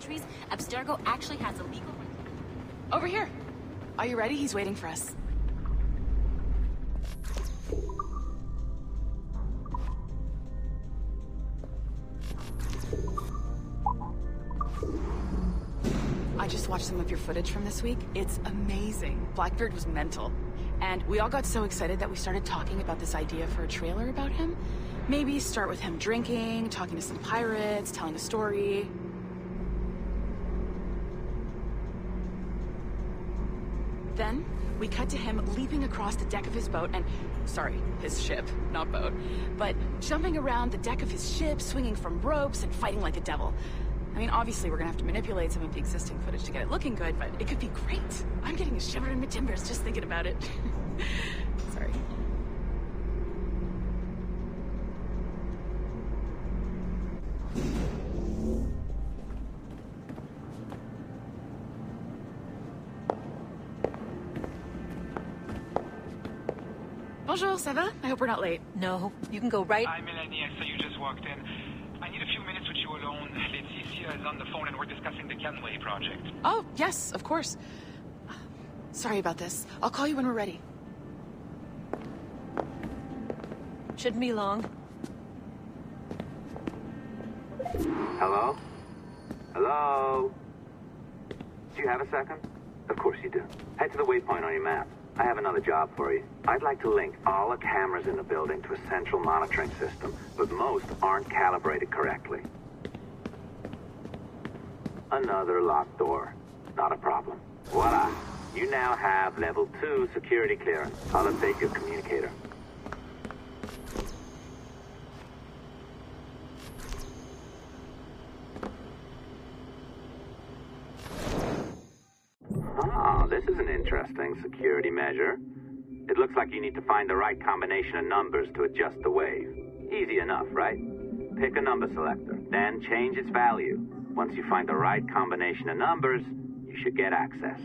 countries, Abstergo actually has a legal... Over here. Are you ready? He's waiting for us. I just watched some of your footage from this week. It's amazing. Blackbeard was mental. And we all got so excited that we started talking about this idea for a trailer about him. Maybe start with him drinking, talking to some pirates, telling a story. Then, we cut to him leaping across the deck of his boat and... Sorry, his ship, not boat. But jumping around the deck of his ship, swinging from ropes, and fighting like a devil. I mean, obviously we're gonna have to manipulate some of the existing footage to get it looking good, but it could be great. I'm getting a shiver in my timbers just thinking about it. Sorry. Bonjour, ça va? I hope we're not late. No, you can go right... Hi, Melanie. I saw you just walked in. I need a few minutes with you alone. Leticia is on the phone and we're discussing the Canway project. Oh, yes, of course. Sorry about this. I'll call you when we're ready. Shouldn't be long. Hello? Hello? Do you have a second? Of course you do. Head to the waypoint on your map. I have another job for you. I'd like to link all the cameras in the building to a central monitoring system, but most aren't calibrated correctly. Another locked door. Not a problem. Voila. You now have level 2 security clearance. I'll update your communicator. Ah, this is an interesting security measure. It looks like you need to find the right combination of numbers to adjust the wave. Easy enough, right? Pick a number selector, then change its value. Once you find the right combination of numbers, you should get access.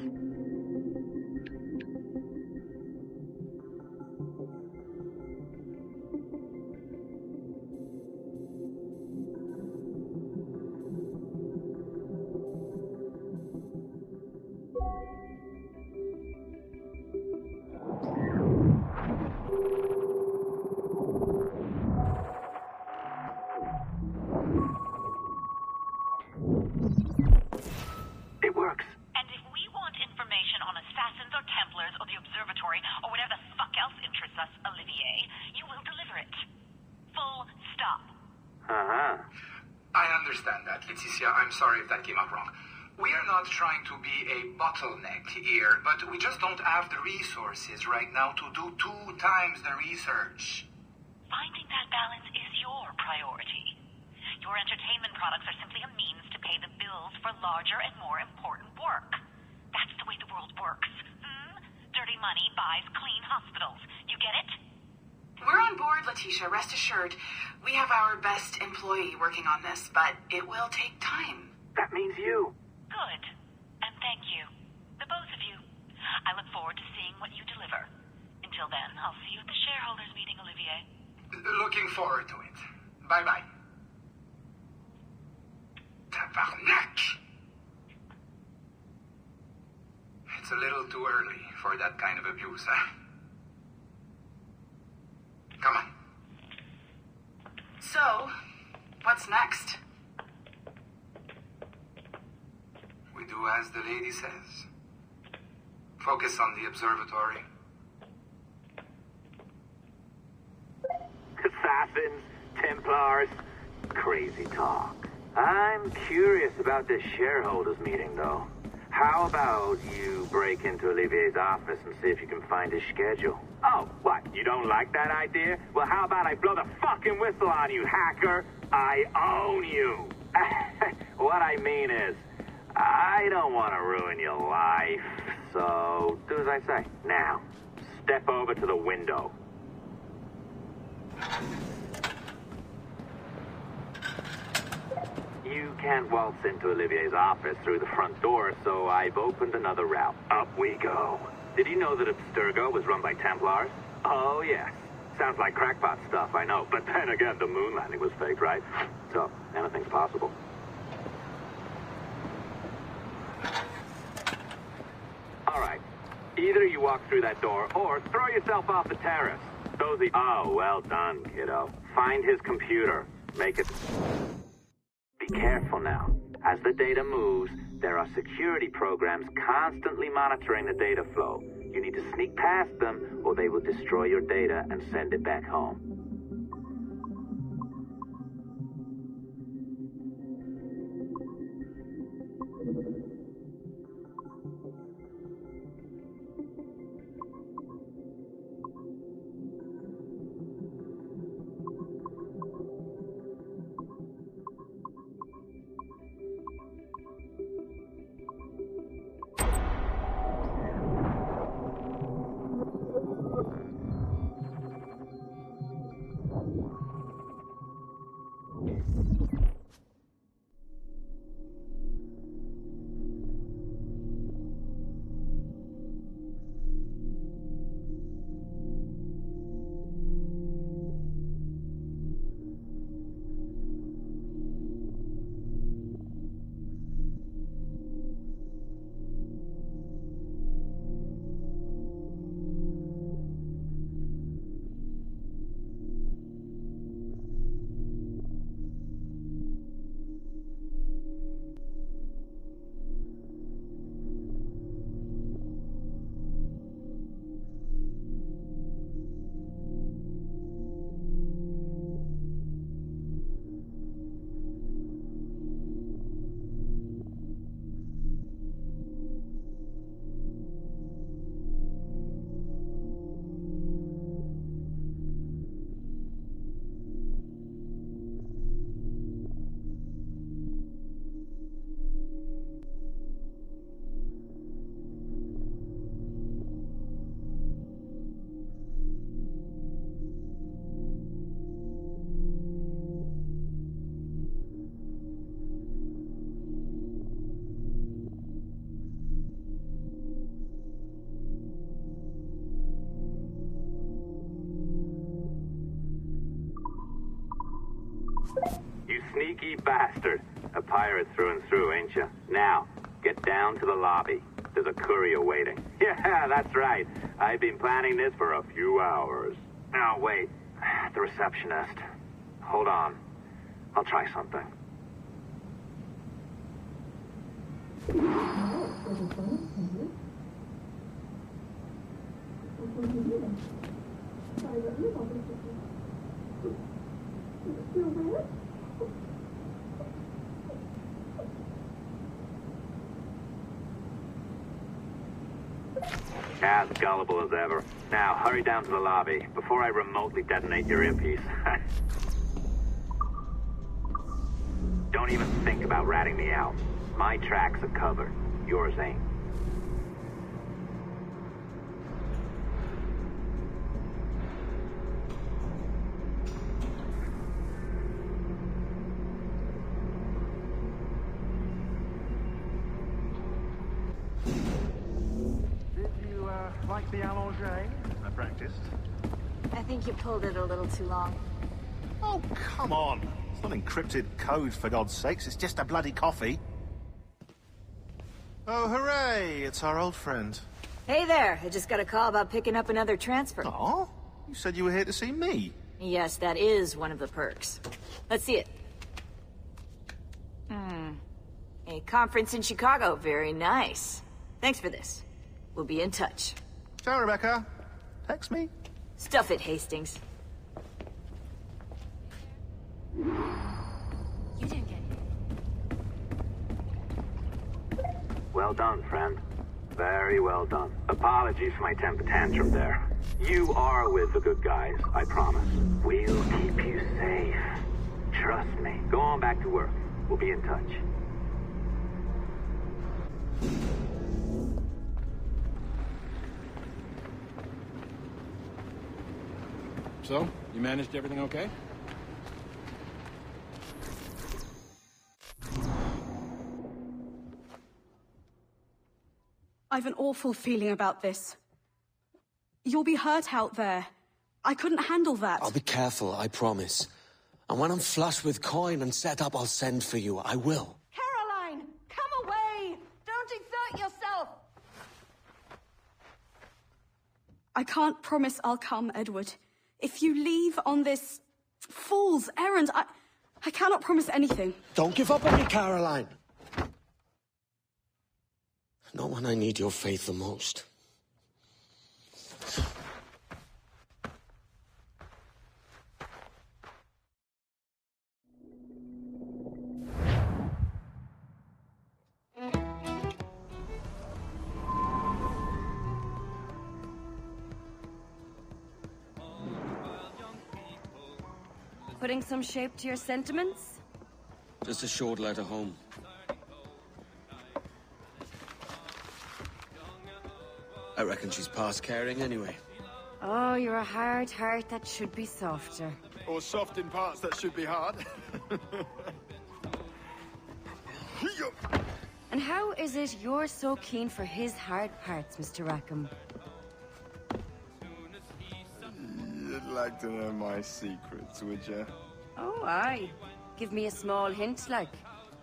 I'm sorry if that came out wrong. We are not trying to be a bottleneck here, but we just don't have the resources right now to do 2 times the research. Finding that balance is your priority. Your entertainment products are simply a means to pay the bills for larger and more important work. That's the way the world works. Dirty money buys clean hospitals. You get it? We're on board, Leticia, rest assured. We have our best employee working on this, but it will take time. That means you. Good. And thank you. The both of you. I look forward to seeing what you deliver. Until then, I'll see you at the shareholders meeting, Olivier. Looking forward to it. Bye-bye. Tabarnak! It's a little too early for that kind of abuse, huh? Come on. So, what's next? We do as the lady says. Focus on the observatory. Assassins, Templars, crazy talk. I'm curious about this shareholders meeting, though. How about you break into Olivier's office and see if you can find his schedule? Oh, what? You don't like that idea? Well, how about I blow the fucking whistle on you, hacker? I own you. What I mean is, I don't want to ruin your life. So, do as I say. Now, step over to the window. You can't waltz into Olivier's office through the front door, so I've opened another route. Up we go. Did you know that Abstergo was run by Templars? Oh, yes. Sounds like crackpot stuff, I know. But then again, the moon landing was fake, right? So, anything's possible. Either you walk through that door, or throw yourself off the terrace. Oh, well done, kiddo. Find his computer. Make it... Be careful now. As the data moves, there are security programs constantly monitoring the data flow. You need to sneak past them, or they will destroy your data and send it back home. You sneaky bastard. A pirate through and through, ain't you? Now, get down to the lobby. There's a courier waiting. Yeah, that's right. I've been planning this for a few hours. Now, wait. The receptionist. Hold on. I'll try something. As gullible as ever. Now, hurry down to the lobby before I remotely detonate your earpiece. Don't even think about ratting me out. My tracks are covered. Yours ain't. Like the allongé? I practiced. I think you pulled it a little too long. Oh, come on. It's not encrypted code, for God's sakes. It's just a bloody coffee. Oh, hooray! It's our old friend. Hey there, I just got a call about picking up another transfer. Oh? You said you were here to see me. Yes, that is one of the perks. Let's see it. A conference in Chicago, very nice. Thanks for this. We'll be in touch. Ciao, Rebecca. Text me. Stuff it, Hastings. You didn't get it. Well done, friend. Very well done. Apologies for my temper tantrum there. You are with the good guys, I promise. We'll keep you safe. Trust me. Go on back to work. We'll be in touch. So, you managed everything okay? I've an awful feeling about this. You'll be hurt out there. I couldn't handle that. I'll be careful, I promise. And when I'm flush with coin and set up, I'll send for you. I will. Caroline! Come away! Don't exert yourself! I can't promise I'll come, Edward. If you leave on this fool's errand, I cannot promise anything. Don't give up on me, Caroline. Not when I need your faith the most. Putting some shape to your sentiments? Just a short letter home. I reckon she's past caring anyway. Oh, you're a hard heart that should be softer. Or soft in parts that should be hard. And how is it you're so keen for his hard parts, Mr. Rackham? You'd like to know my secrets, would you? Oh, aye. Give me a small hint, like.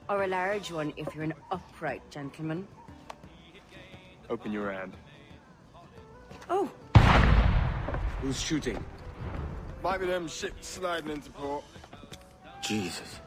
Or a large one, if you're an upright gentleman. Open your hand. Oh! Who's shooting? Might be them ships sliding into port. Jesus.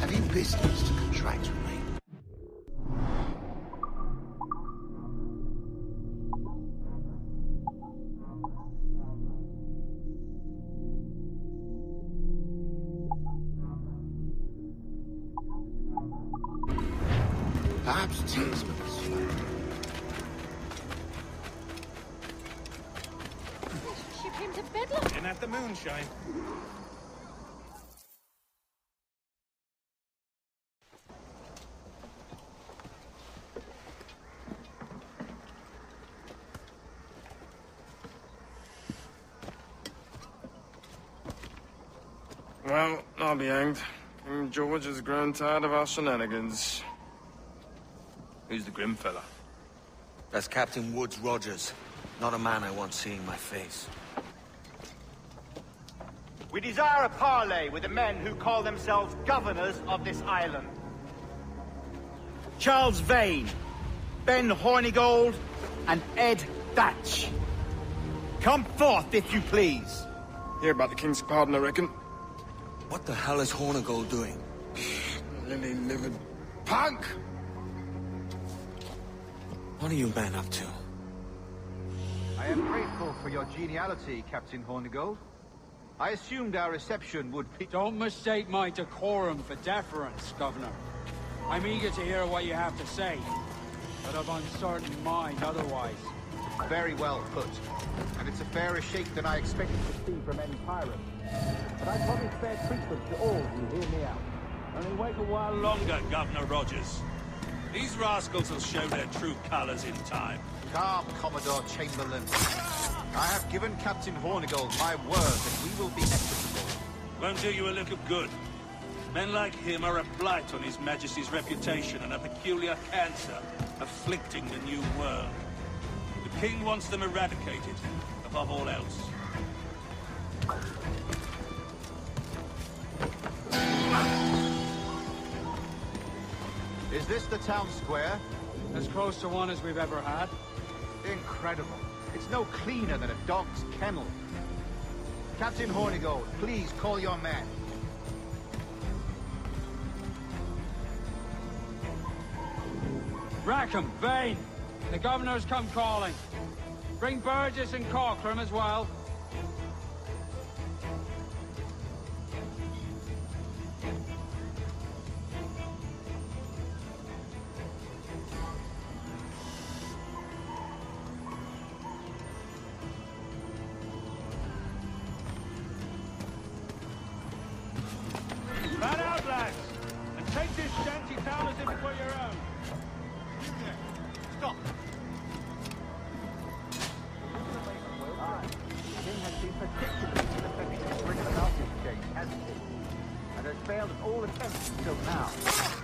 Have you business to contract with me? Perhaps Tinsman's. Ship him to Bedlam. And at the moonshine. Well, I'll be hanged. King George has grown tired of our shenanigans. Who's the grim fella? That's Captain Woods Rogers. Not a man I want seeing my face. We desire a parley with the men who call themselves governors of this island. Charles Vane, Ben Hornigold, and Ed Thatch. Come forth, if you please. Hear about the King's pardon, I reckon. What the hell is Hornigold doing? Lily-livered punk! What are you men up to? I am grateful for your geniality, Captain Hornigold. I assumed our reception would be... Don't mistake my decorum for deference, Governor. I'm eager to hear what you have to say, but of uncertain mind otherwise. Very well put. And it's a fairer shake than I expected to see from any pirate. But I promise fair treatment to all who hear me out. Only wait a while longer, Governor Rogers. These rascals will show their true colors in time. Calm, Commodore Chamberlain. I have given Captain Hornigold my word that we will be equitable. Won't do you a little good. Men like him are a blight on His Majesty's reputation and a peculiar cancer afflicting the new world. The King wants them eradicated, above all else. Is this the town square? As close to one as we've ever had. Incredible. It's no cleaner than a dog's kennel. Captain Hornigold, please call your men. Rackham, Vane, the Governor's come calling. Bring Burgess and Corcoran as well. Man out, lads! And take this shanty town as if it were your own. Stop! The King has been particularly ineffective in bringing about this change, hasn't he? And has failed at all attempts until now.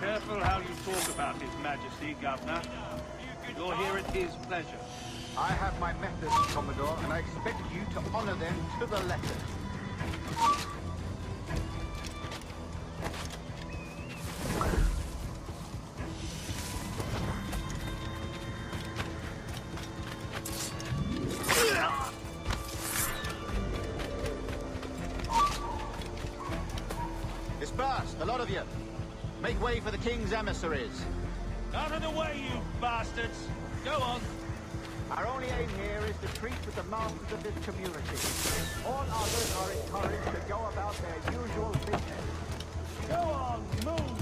Careful how you talk about His Majesty, Governor. You're here at his pleasure. I have my methods, Commodore, and I expect you to honor them to the letter. Disperse, a lot of you. Make way for the King's emissaries. Out of the way, you bastards! Go on. Our only aim here is to treat with the masters of this community. All others are encouraged to go about their usual business. Go on, move!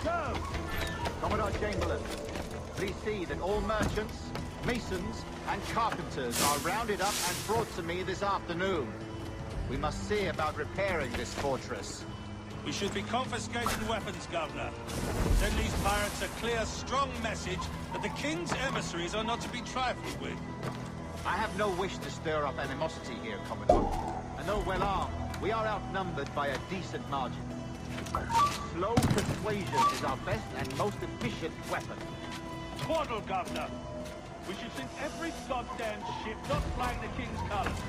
Go! Commodore Chamberlain, please see that all merchants, masons, and carpenters are rounded up and brought to me this afternoon. We must see about repairing this fortress. We should be confiscating weapons, Governor. Send these pirates a clear, strong message that the King's emissaries are not to be trifled with. I have no wish to stir up animosity here, Commodore. And though well armed, we are outnumbered by a decent margin. Slow persuasion is our best and most efficient weapon. Twaddle, Governor. We should sink every goddamn ship not flying the King's colours.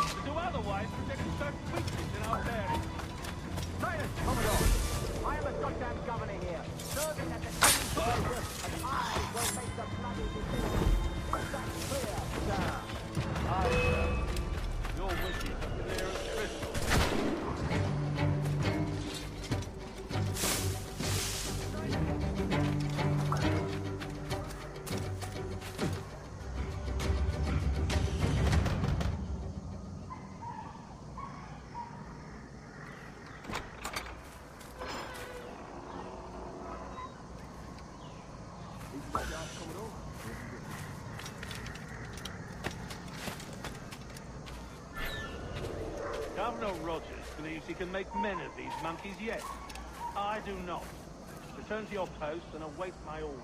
To do otherwise, we're getting certain weakness in our bearing. Silence, Commodore! I am a goddamn governor here, serving at the King's pleasure, and I will make the bloody decision. Is that clear, sir? Aye, sir. Your wishes are clear as crystal. Governor Rogers believes he can make men of these monkeys yet. I do not. Return to your post and await my orders.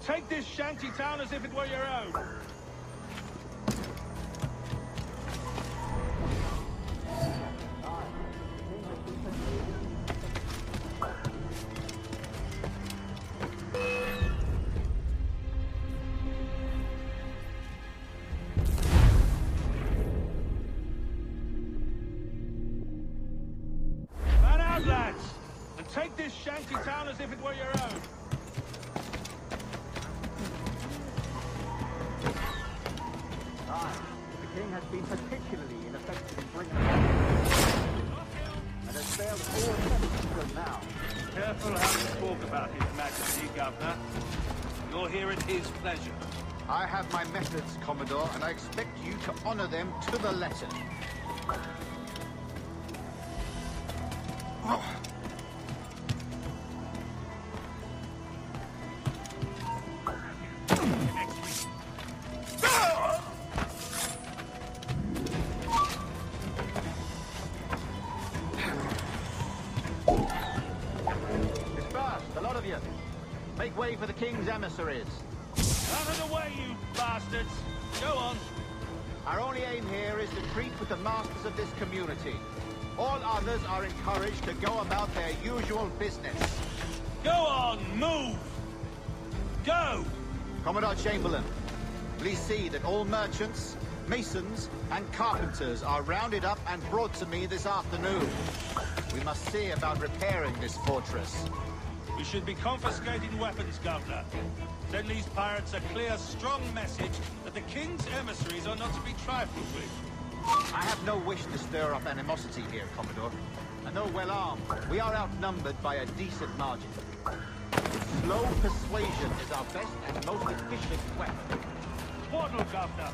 Take this shanty town as if it were your own. Man out, lads! And take this shanty town as if it were your own. Has been particularly ineffective in bringing and has failed all attempts until now. Careful how you talk about His Majesty, Governor. You're here at his pleasure. I have my methods, Commodore, and I expect you to honor them to the letter. Make way for the King's emissaries. Out of the way, you bastards! Go on. Our only aim here is to treat with the masters of this community. All others are encouraged to go about their usual business. Go on, move! Go! Commodore Chamberlain, please see that all merchants, masons, and carpenters are rounded up and brought to me this afternoon. We must see about repairing this fortress. We should be confiscating weapons, Governor. Send these pirates a clear, strong message that the King's emissaries are not to be trifled with. I have no wish to stir up animosity here, Commodore. And though well armed, we are outnumbered by a decent margin. Slow persuasion is our best and most efficient weapon. Twaddle, Governor.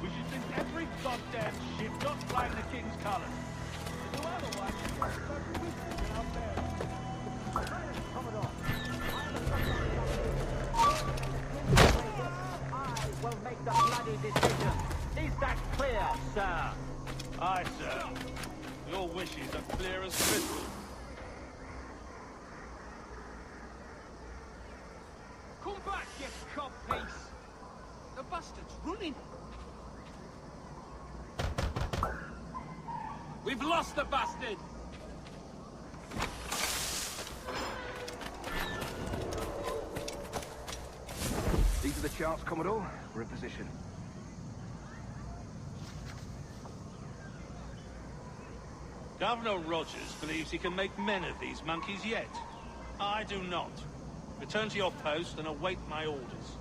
We should sink every goddamn ship not flying the King's colours. No otherwise, we've got such weakness in our bearings. Commodore, I will make the bloody decision. Is that clear, sir? Aye, sir. Your wishes are clear as crystal. Come back, you codpiece! The bastard's running! We've lost the bastard! These are the charts, Commodore. We're in position. Governor Rogers believes he can make men of these monkeys yet. I do not. Return to your post and await my orders.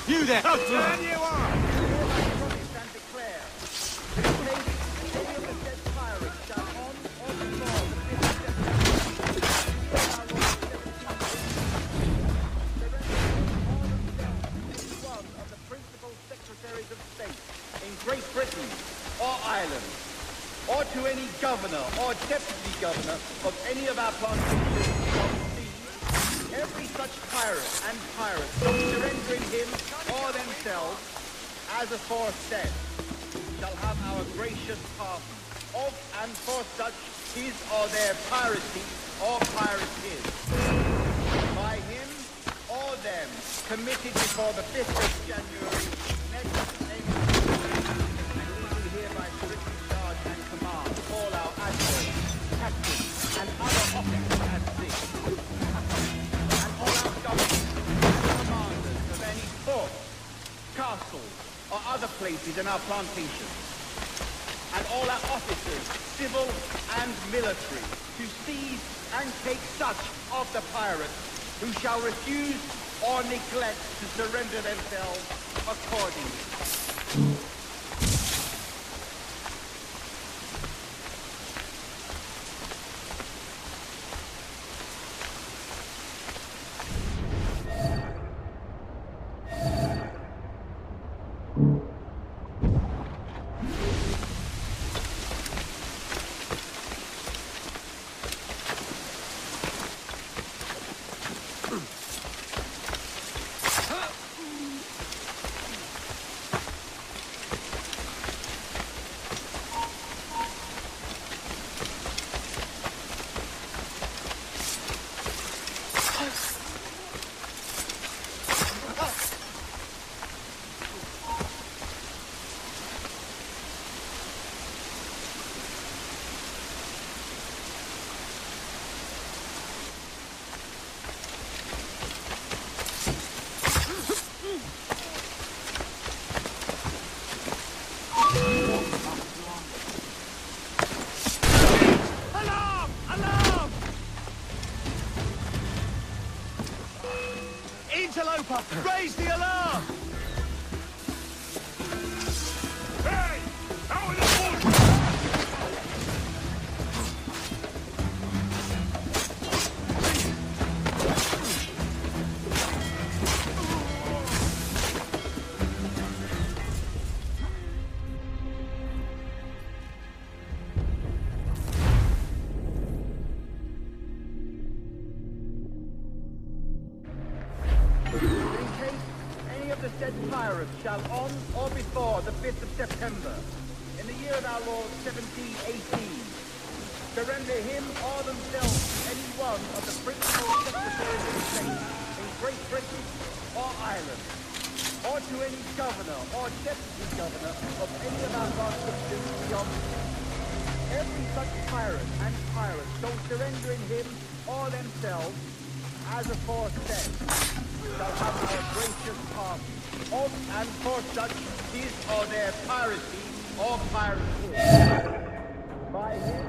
You there! How turn you are! And declare, in case any of the dead pirates shall on or before the 5th of September, one of the principal secretaries of state in Great Britain or Ireland, or to any governor or deputy governor of any of our plantations shall receive every such pirate and pirate surrendering him or themselves as aforesaid shall have our gracious pardon of and for such his or their piracy or piracies by him or them committed before the 5th of January next and legally hereby strictly charge and command all our admirals, captains, and other officers at sea, and all our governors and commanders of any fort, castles, or other places in our plantation, and all our officers, civil and military, to seize and take such of the pirates who shall refuse or neglect to surrender themselves accordingly. Raise the alarm! Hey! Out in the bush! the said pirates shall on or before the 5th of September, in the year of our Lord 1718, surrender him or themselves to any one of the principal secretaries of state in Great Britain or Ireland, or to any governor or deputy governor of any of our jurisdictions beyond the sea. Every such pirate and pirate so surrendering him or themselves, as aforesaid, shall have our gracious pardon of and for such his or their piracy or piracy by him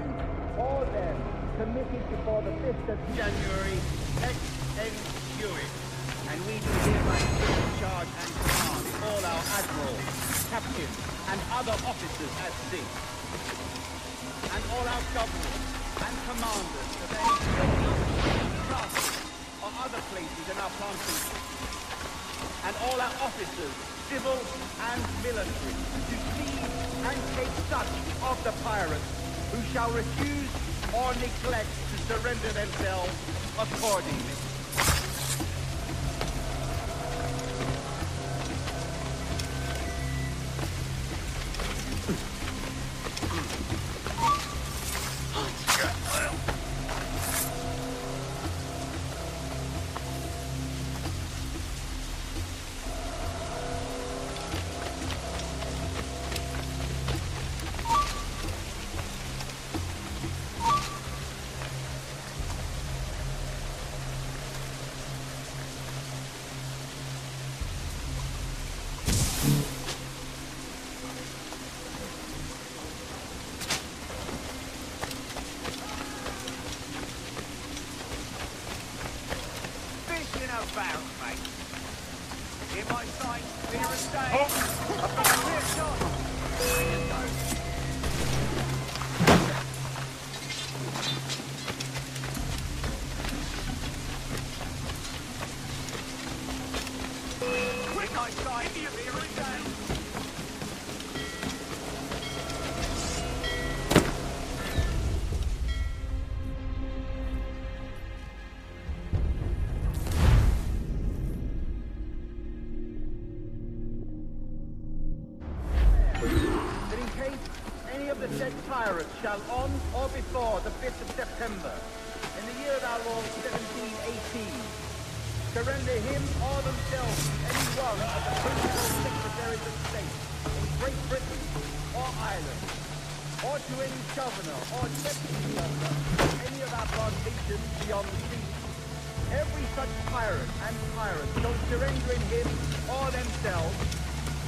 or them committed before the 5th of January next ensuing. And we do hereby take charge and command all our admirals, captains, and other officers at sea, and all our governors and commanders of any castles or other places in our plantation, and all our officers, civil and military, to seize and take such of the pirates who shall refuse or neglect to surrender themselves accordingly. Shall on or before the 5th of September, in the year of our Lord 1718, surrender him or themselves to any one of the principal secretaries of state in Great Britain or Ireland, or to any governor or deputy governor of any of our plantations beyond the sea. Every such pirate and pirate so surrendering him or themselves,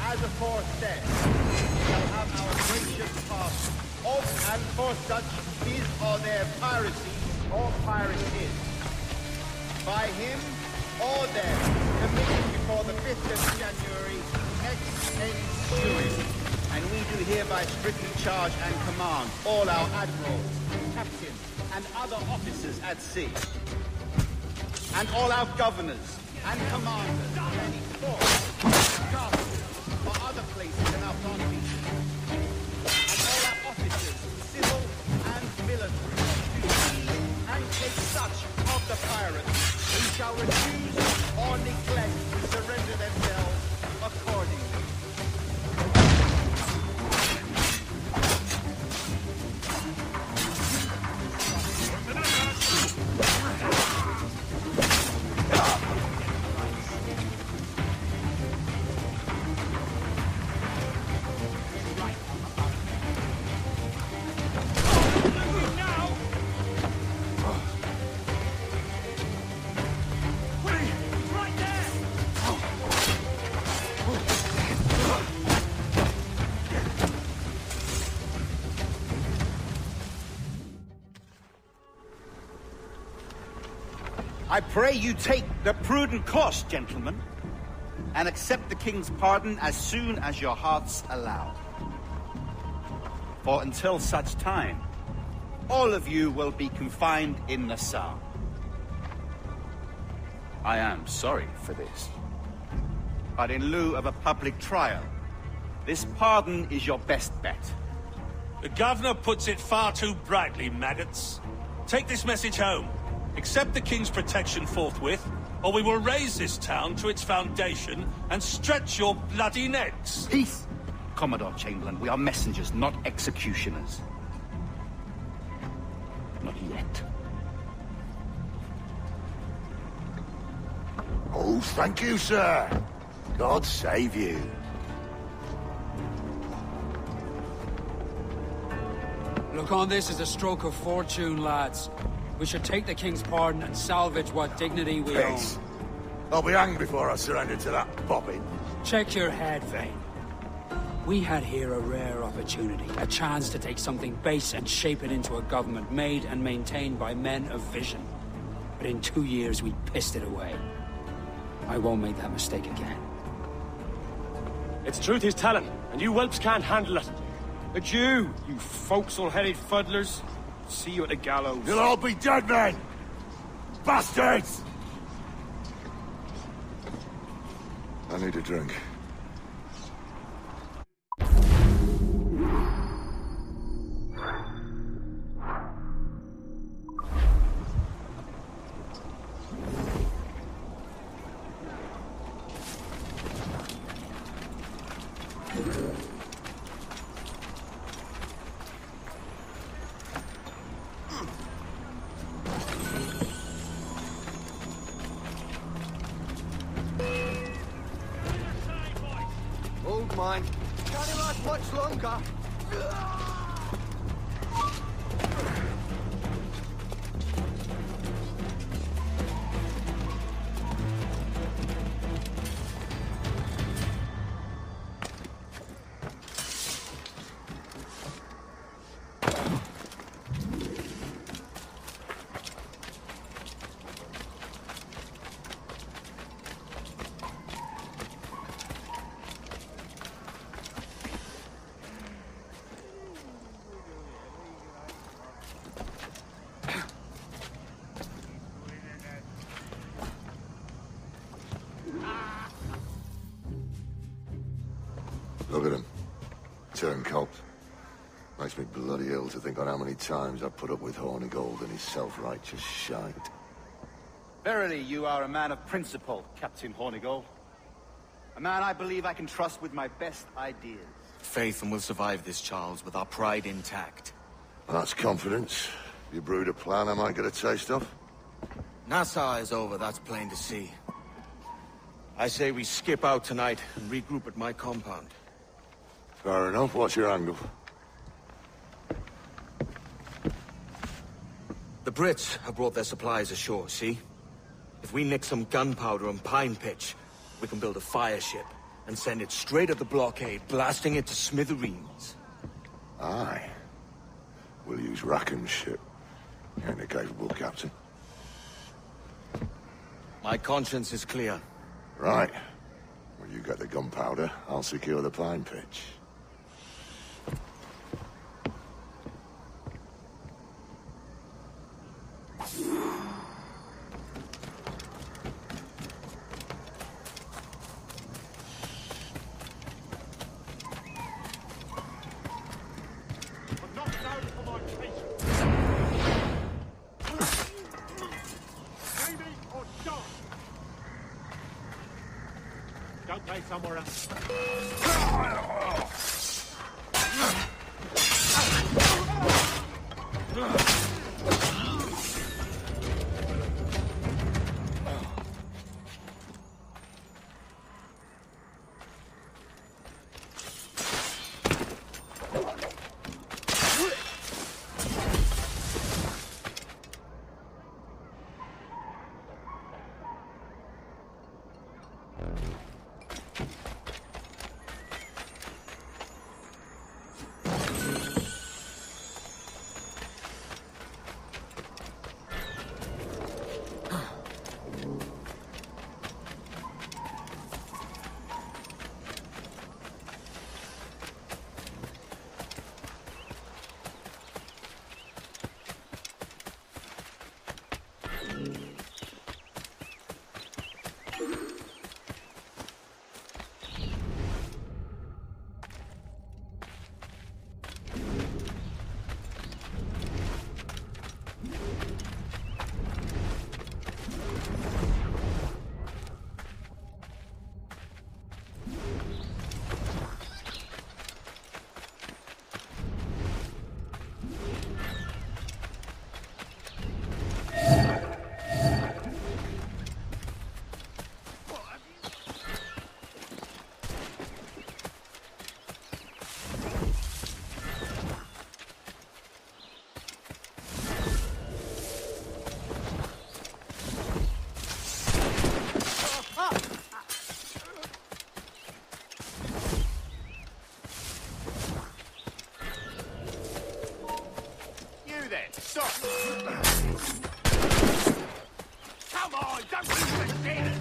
as aforesaid, shall have our gracious pardon of and for such his or their piracy or pirate is, by him or them committed before the 5th of January next ensuing. And we do hereby strictly charge and command all our admirals, captains, and other officers at sea, and all our governors and commanders of any forts, castles, or other places in our plantation, and all our officers, civil and military, to seize and take such of the pirates who shall refuse or neglect to surrender themselves accordingly. I pray you take the prudent course, gentlemen, and accept the king's pardon as soon as your hearts allow. For until such time, all of you will be confined in Nassau. I am sorry for this, but in lieu of a public trial, this pardon is your best bet. The governor puts it far too brightly, maggots. Take this message home. Accept the king's protection forthwith, or we will raise this town to its foundation and stretch your bloody necks. Peace! Commodore Chamberlain, we are messengers, not executioners. Not yet. Oh, thank you, sir. God save you. Look on this as a stroke of fortune, lads. We should take the King's pardon and salvage what dignity we own. Peace. I'll be hanged before I surrender to that bobbin. Check your head, Vane. We had here a rare opportunity, a chance to take something base and shape it into a government made and maintained by men of vision. But in 2 years, we pissed it away. I won't make that mistake again. It's truth he's telling, and you whelps can't handle it. Adieu, you forecastle-headed fuddlers. See you at the gallows. You'll all be dead men! Bastards! I need a drink. Hold mine. Can't last much longer. Look at him. Turncoat. Makes me bloody ill to think on how many times I've put up with Hornigold and his self-righteous shite. Verily, you are a man of principle, Captain Hornigold. A man I believe I can trust with my best ideas. Faith, and we'll survive this, Charles, with our pride intact. That's confidence. You brewed a plan I might get a taste of? Nassau is over, that's plain to see. I say we skip out tonight and regroup at my compound. Fair enough. What's your angle? The Brits have brought their supplies ashore, see? If we nick some gunpowder and pine pitch, we can build a fire ship and send it straight at the blockade, blasting it to smithereens. Aye. We'll use Rackham's ship. Ain't a capable captain. My conscience is clear. Right. Well, you get the gunpowder, I'll secure the pine pitch. Don't play somewhere else. Come on, don't lose the shit!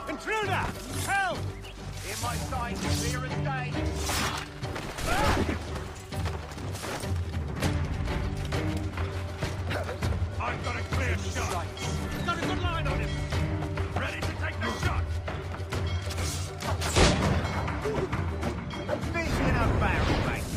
Intruder! Help! In my sight, clear as day. I've got a clear shot. Got a good line on him. Ready to take the shot. Fish in a barrel, mate.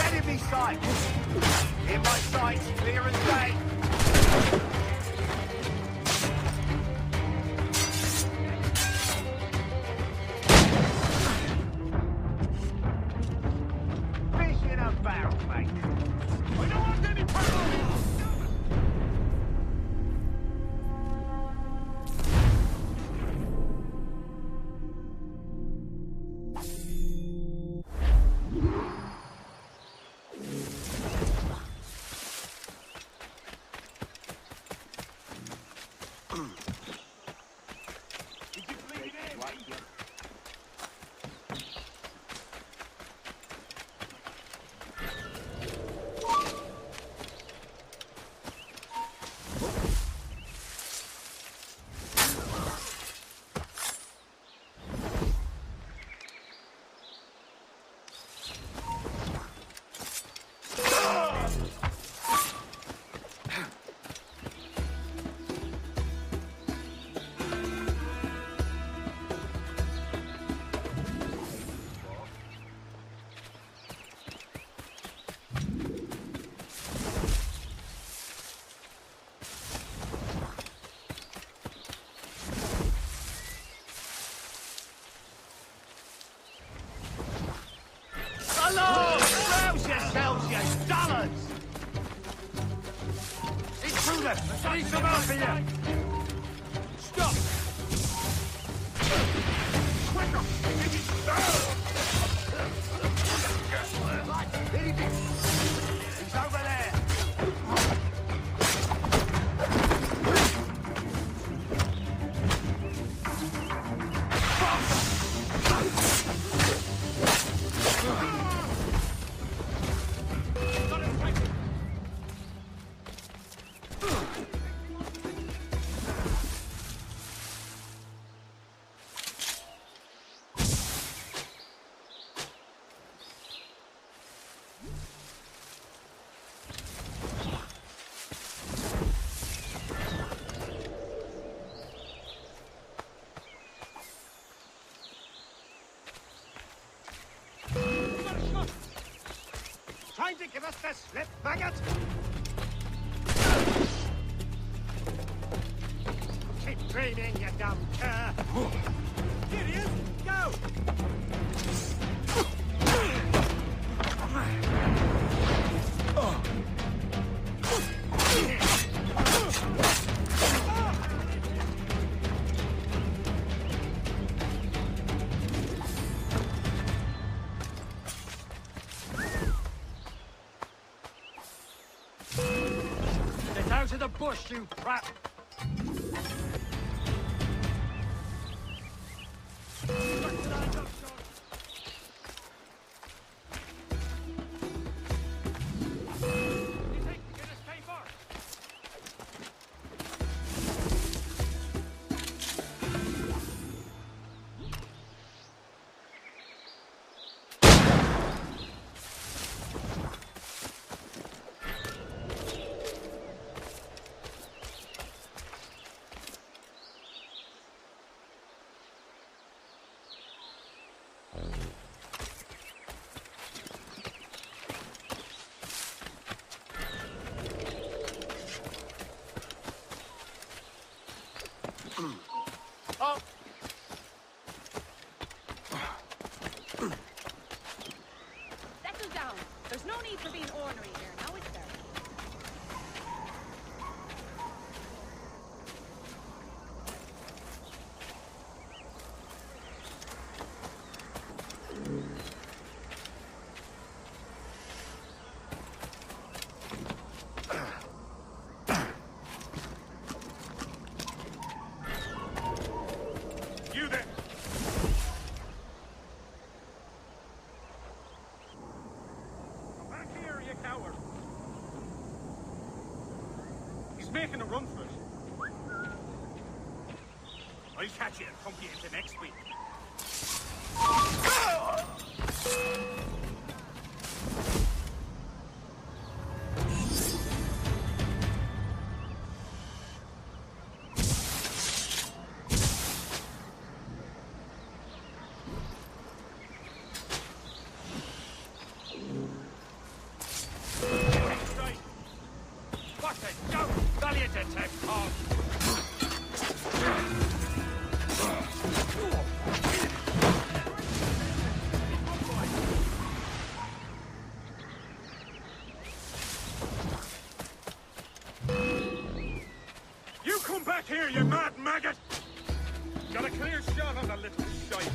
Enemy sight. In my sight, clear as day. Fish in a barrel, mate. I don't want any problems. Hello! Rouse yourselves, you dullards! Intruder! I need some help here! Stop! Quicker! He's over there! Trying to give us the slip, maggot! Keep dreaming, you dumb cur! Here he is! Go! to the bush, you prat! Oh. Settle down. There's no need for being ornery here. Now it's there. You there! Come back here, you coward! He's making a run for it. I'll catch you and pump you into next week. Watch it, go! Valiant attack, Tom! You come back here, you mad maggot! Got a clear shot on the little shite.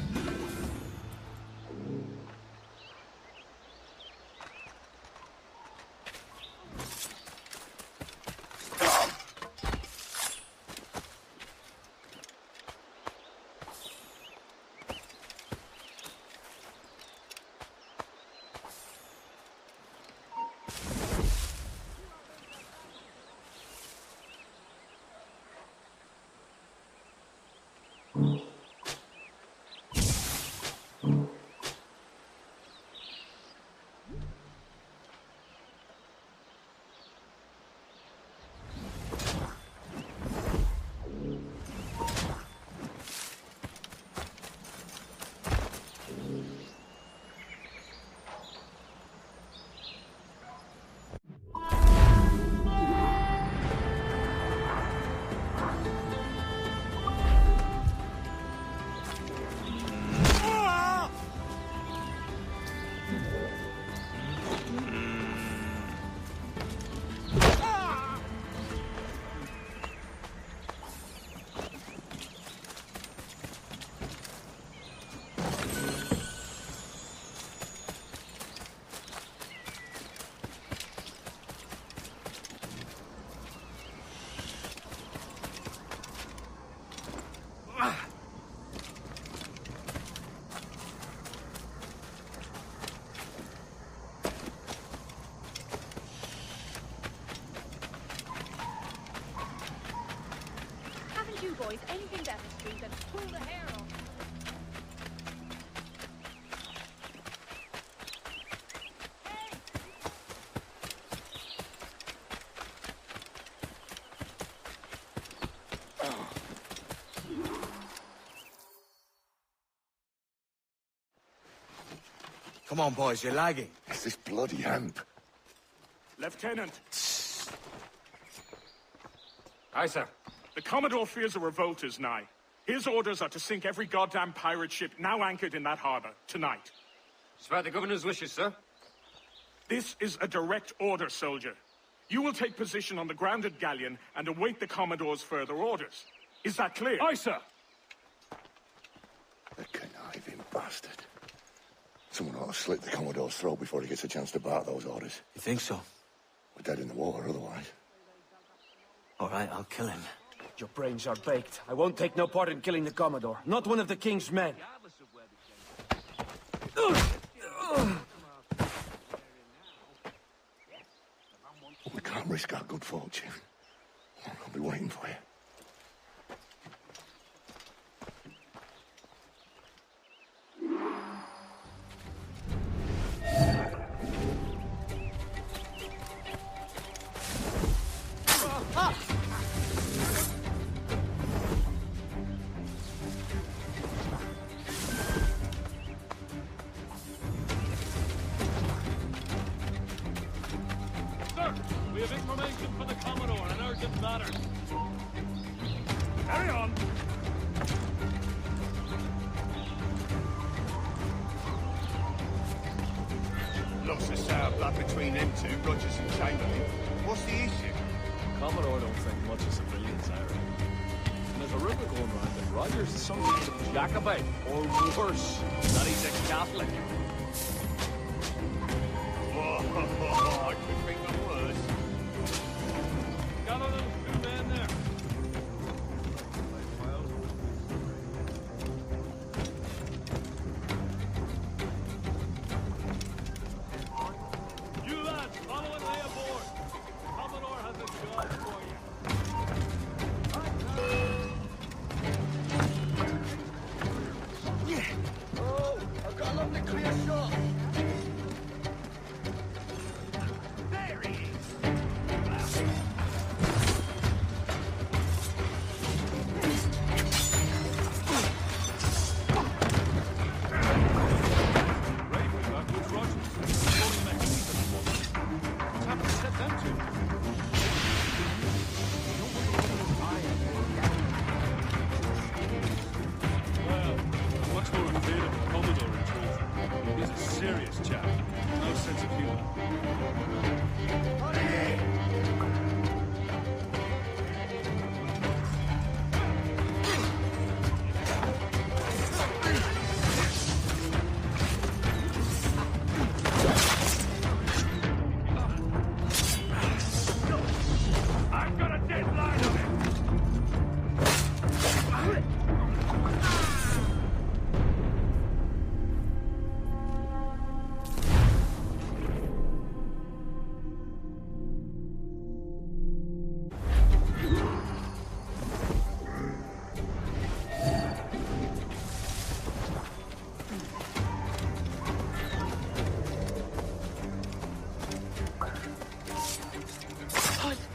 Haven't you boys anything better to do than pull the hair off? Come on, boys, you're lagging. It's this bloody amp. Lieutenant! Aye, sir. The Commodore fears a revolt is nigh. His orders are to sink every goddamn pirate ship now anchored in that harbor, tonight. It's about the governor's wishes, sir. This is a direct order, soldier. You will take position on the grounded galleon and await the Commodore's further orders. Is that clear? Aye, sir. The conniving bastard. Someone ought to slit the Commodore's throat before he gets a chance to bark those orders. You think so? We're dead in the water otherwise. All right, I'll kill him. Your brains are baked. I won't take no part in killing the Commodore. Not one of the King's men. We can't risk our good fortune. I'll be waiting for you. Sir, we have information for the Commodore on an urgent matter. Carry on. Looks as sour blood between them two, Rogers and Chamberlain. What's the issue? Commodore don't think much of civilians, I reckon. And there's a rumor going around that Rogers is some kind of Jacobite, or worse, that he's a Catholic. I could think of worse. Gather those two men there. You lads, follow and lay aboard. Commodore has a job for you. Oh, I've got a lovely clear shot. There he is. Well, I'm much more afraid of the Commodore in truth. He's a serious chap. No sense of humor. I've got a deadline on him.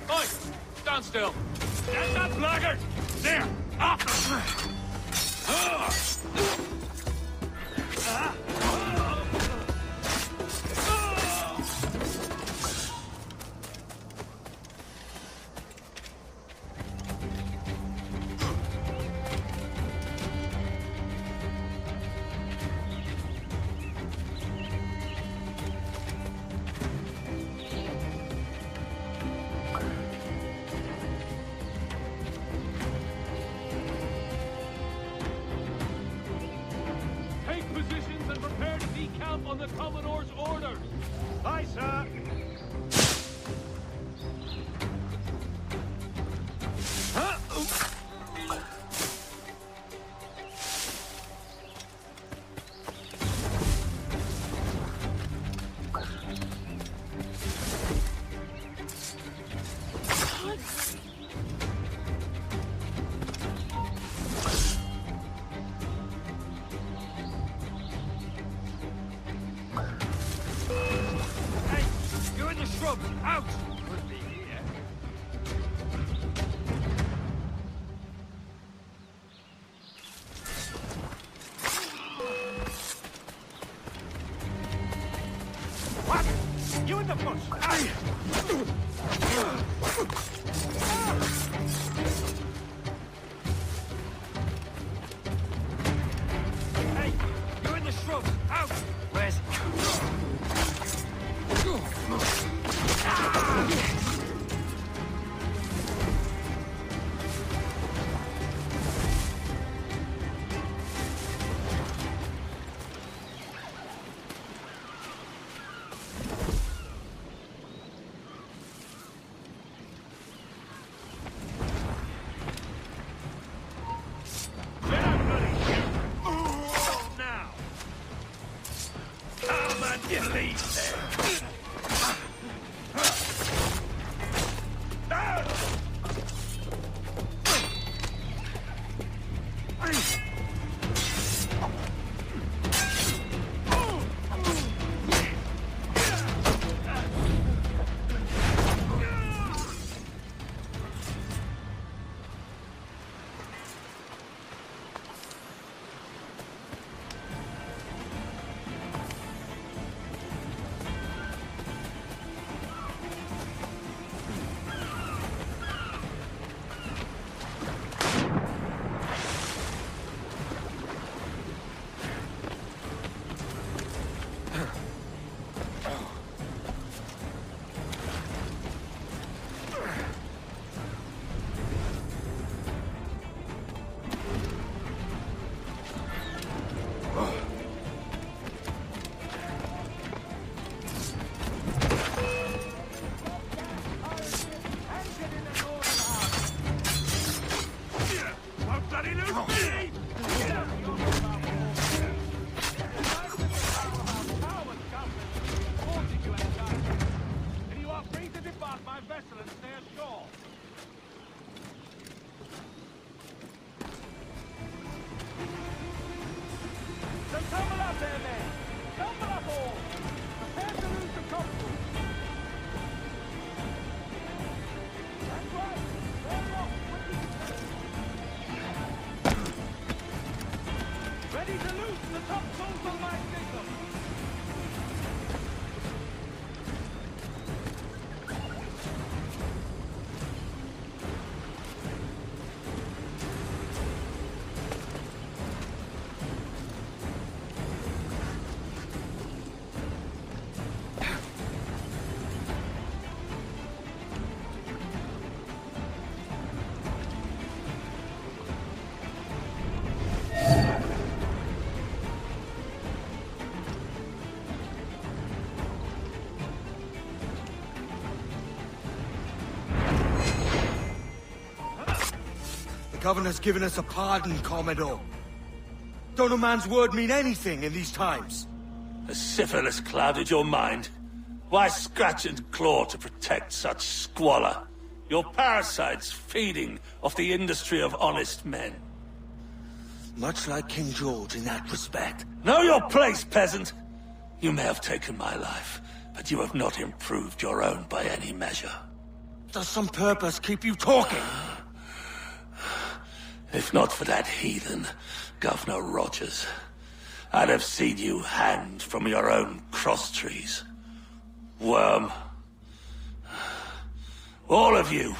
Oi! Stand still! Get that blackguard! There! After! Take positions and prepare to decamp on the Commodore's orders! Aye, sir. Hey! You're in the shrubs! Out! Could be here. What? You in the bush? Aye. Hey! You're in the shrubs! Out! Where's... Governor's given us a pardon, Commodore. Don't a man's word mean anything in these times? Has syphilis clouded your mind? Why scratch and claw to protect such squalor? Your parasites feeding off the industry of honest men. Much like King George in that respect. Know your place, peasant! You may have taken my life, but you have not improved your own by any measure. Does some purpose keep you talking? If not for that heathen, Governor Rogers, I'd have seen you hanged from your own cross trees. Worm. All of you.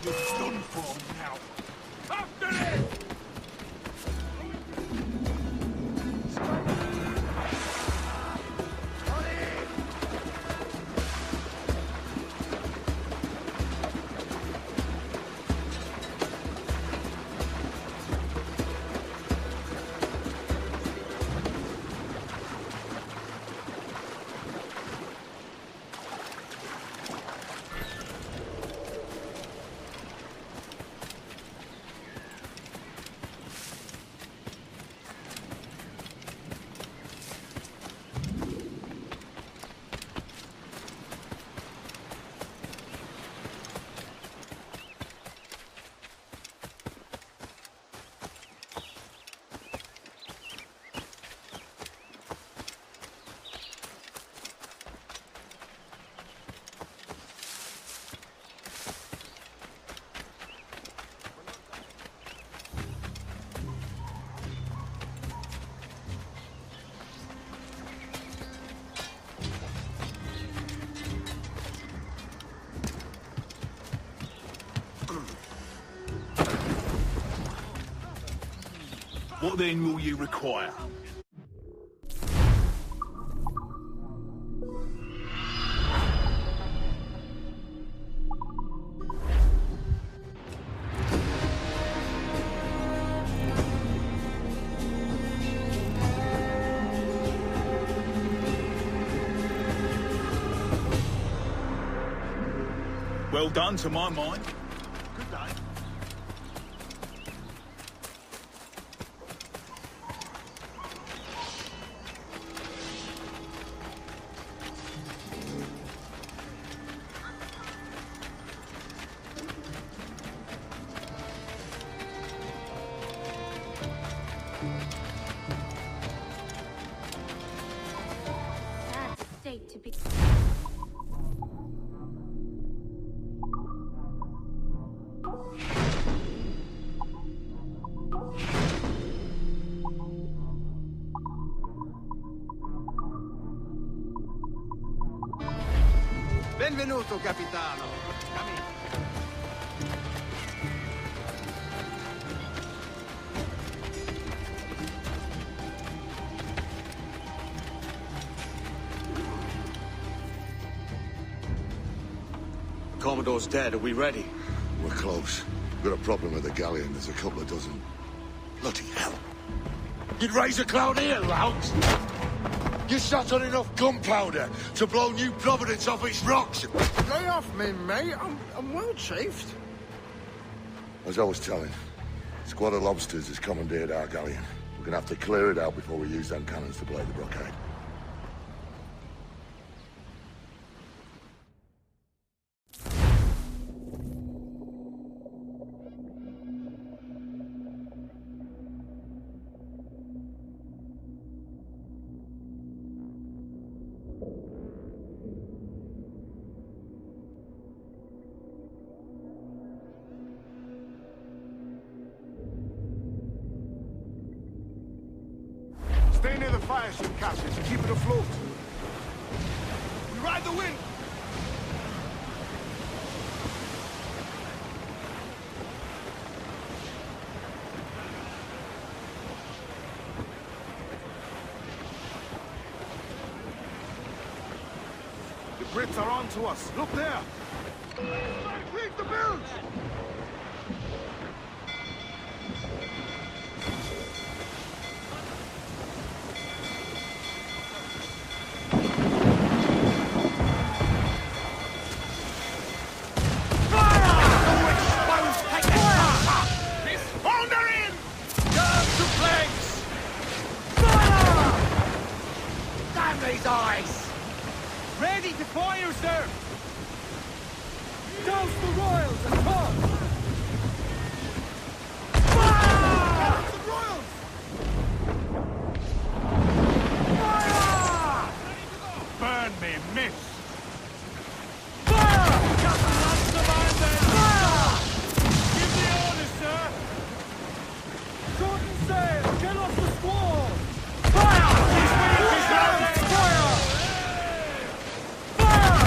You're done for now. After it! What then will you require? Well done, to my mind. Good day. That's a state to be. Benvenuto, capitano. Come in. Commodore's dead. Are we ready? We're close. We've got a problem with the galleon. There's a couple of dozen. Bloody hell. You'd raise a cloud here, Louts! You sat on enough gunpowder to blow New Providence off its rocks. Lay off me, mate. I'm well chafed. As I was telling, a squad of lobsters has commandeered our galleon. We're gonna have to clear it out before we use them cannons to blow the blockade. Stay near the fire ship, Captain, to keep it afloat. We ride the wind! The Brits are on to us. Look there! Leave the bilge! Ready to fire, sir! Douse the royals and talk! Fire! The royals! Fire! Burn me, miss! Fire! Captain Lance Commander! Fire! Give the orders, sir! Jordan sail! Get off the squall! Fire! He's weak! He's down! Fire! Fire!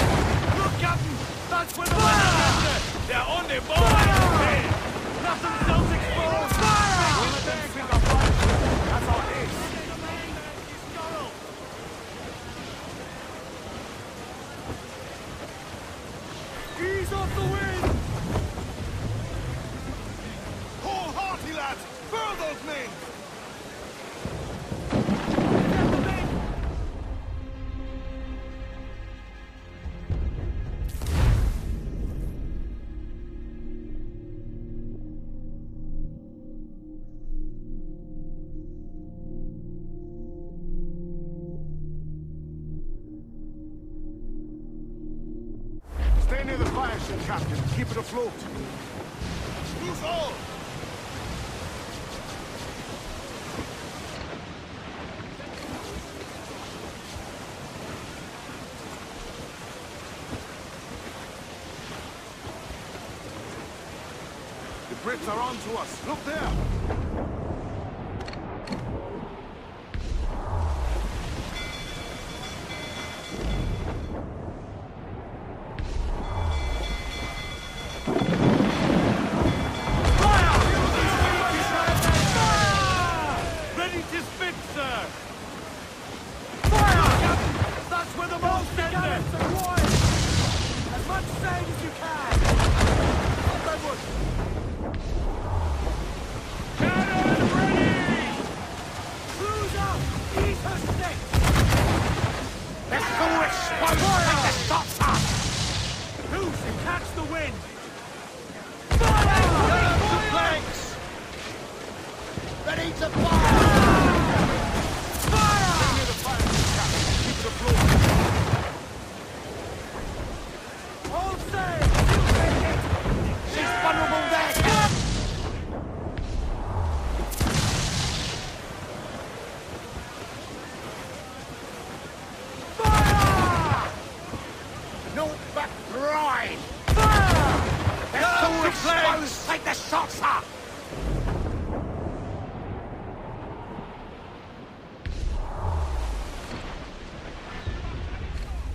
Look, Captain! That's where the men are after! They're on their ball! Hey! Nothing self exposed! Fire! We'll let them think of fire! That's all it is! Ease off the wind! Hold hearty, lads! Burn those men! Stay near the fire ship, Captain. Keep it afloat. Who's all? The Brits are on to us. Look there. Ready to spit, sir! Fire! That's where the most ended! As much sail as you can! Redwood! Cannon ready! Cruise up! Eat her stick! Let's go explode! Take the shots up! Who's to catch the wind? Fire! To planks! Ready to fire! Fire! Stay near the fire ship, Captain. Keep it afloat. All sail! She's vulnerable there! Fire! No back ride! Fire! Let's go exposed! Take the shots up!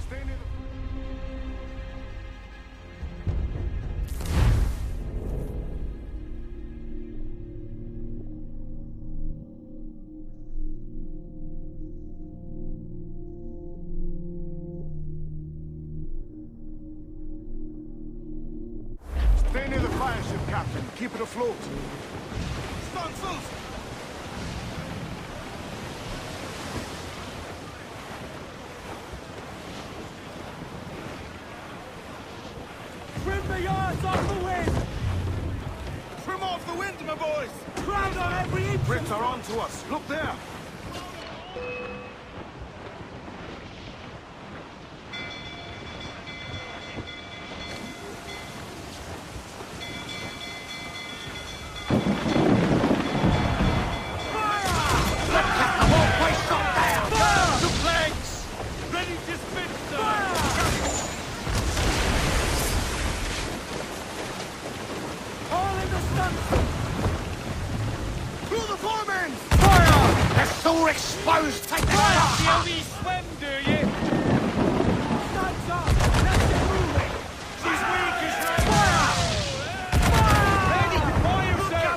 Stay near the... Stay near the fire ship, Captain. Keep it afloat. Sponsors! Trim the yards off the wind! Trim off the wind, my boys! Crowd on every inch! Brits are on to us. Look there. To planks! Ready to spit, sir! All in the stunts! Through the foremen! Fire! They're so exposed! Take the shots See up! how we swim, do you? Stunts up! Let's get moving! She's weak as hell! Fire! Fire! Ready to fire, sir!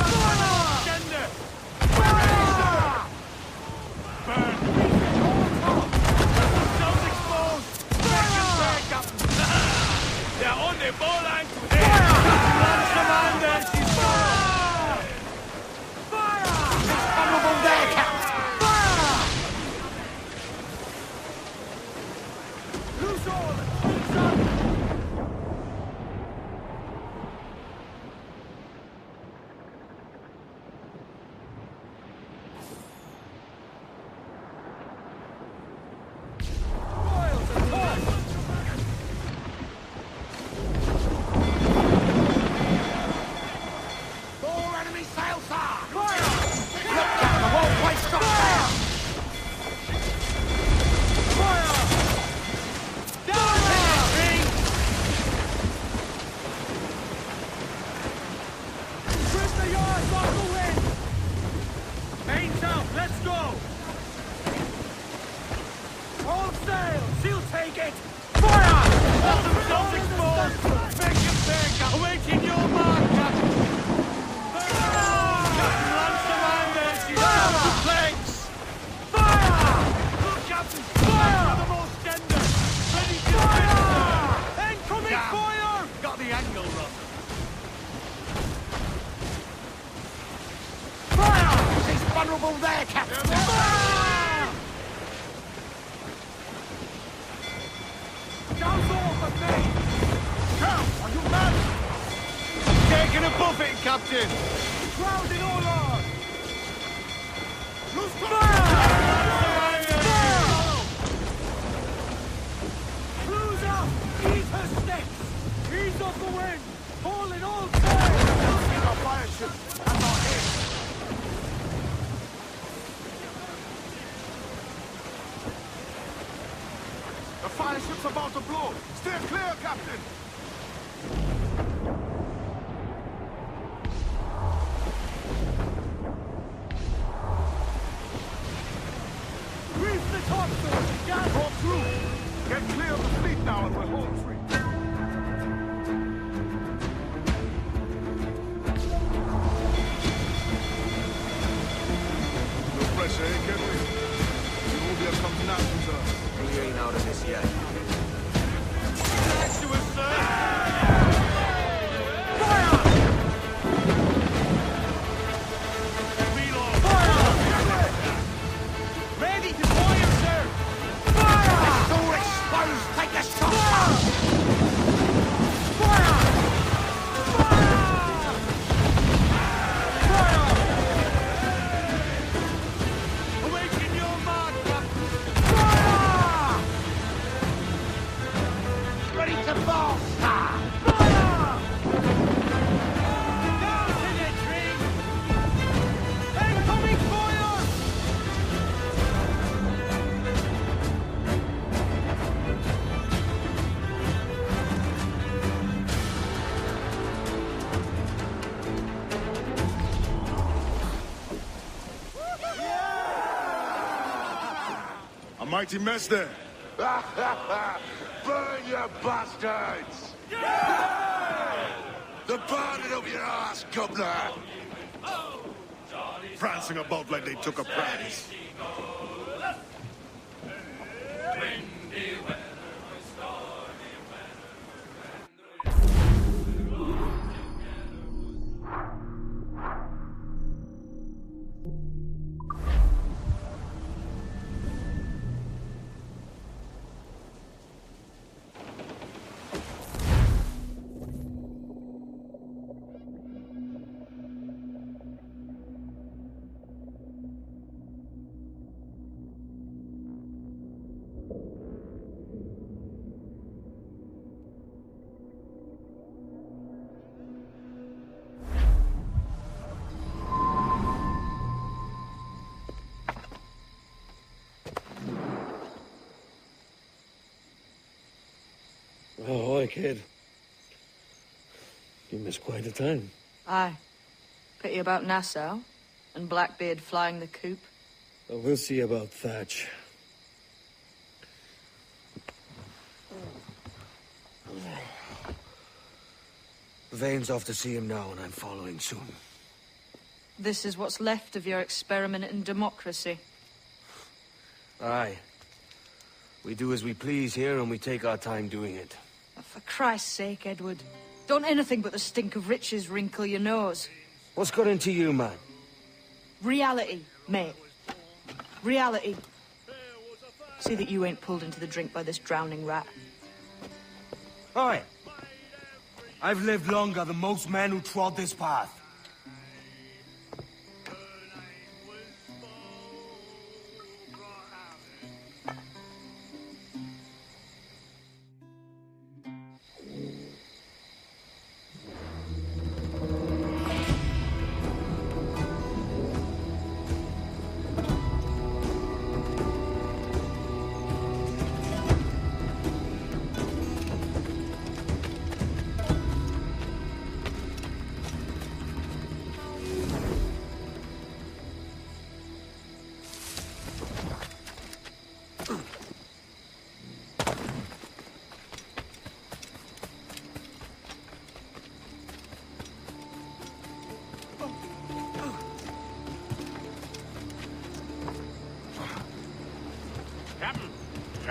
Fire! Gender! Fire! Burn! Self exposed! They're on their ball and Lance Commander! She's fire! Fire! Vulnerable there, Captain! Fire! Loose all and close up! Royals and torch! Awaiting your mark, Captain! Captain, lance around there! She's out the planks! Fire! Look, Captain! Fire! The most tender! Ready to fire! Incoming fire! Got the angle wrong. Fire! She's vulnerable there, Captain! Fire! Down low for me! Are you mad? Taking a buffet, Captain! Crowded all on! Loose fire! Cruise up! Ease her sticks! Ease off the wind! Haul in all sides! Losing our fire ship! That's our aim! The fire ship's about to blow! Steer clear, Captain! Reef the topsails! Gas all through! Get clear of the fleet now and we're home free. No pressure, eh, can we? You will be a combination, sir. We ain't out of this yet. Next to us, sir! Ready to fire, sir! Fire! Door exposed! Take a shot! Fire! Fire! Fire! Awaken your mark, Captain! Fire! Ready to fall, sir! Fire! Down to the tree! Incoming fire! A mighty mess there. Burn, you bastards! The burning of your ass, governor! Prancing about like they took a prize. Oh, hi, kid. You missed quite a time. Aye. Pity about Nassau, and Blackbeard flying the coop. Oh, we'll see about Thatch. Vane's off to see him now, and I'm following soon. This is what's left of your experiment in democracy. Aye. We do as we please here, and we take our time doing it. For Christ's sake, Edward. Don't anything but the stink of riches wrinkle your nose. What's got into you, man? Reality, mate. Reality. See that you ain't pulled into the drink by this drowning rat. Aye. I've lived longer than most men who trod this path.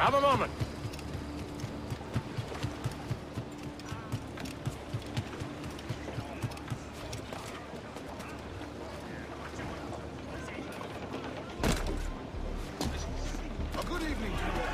Have a moment. Good evening to you all.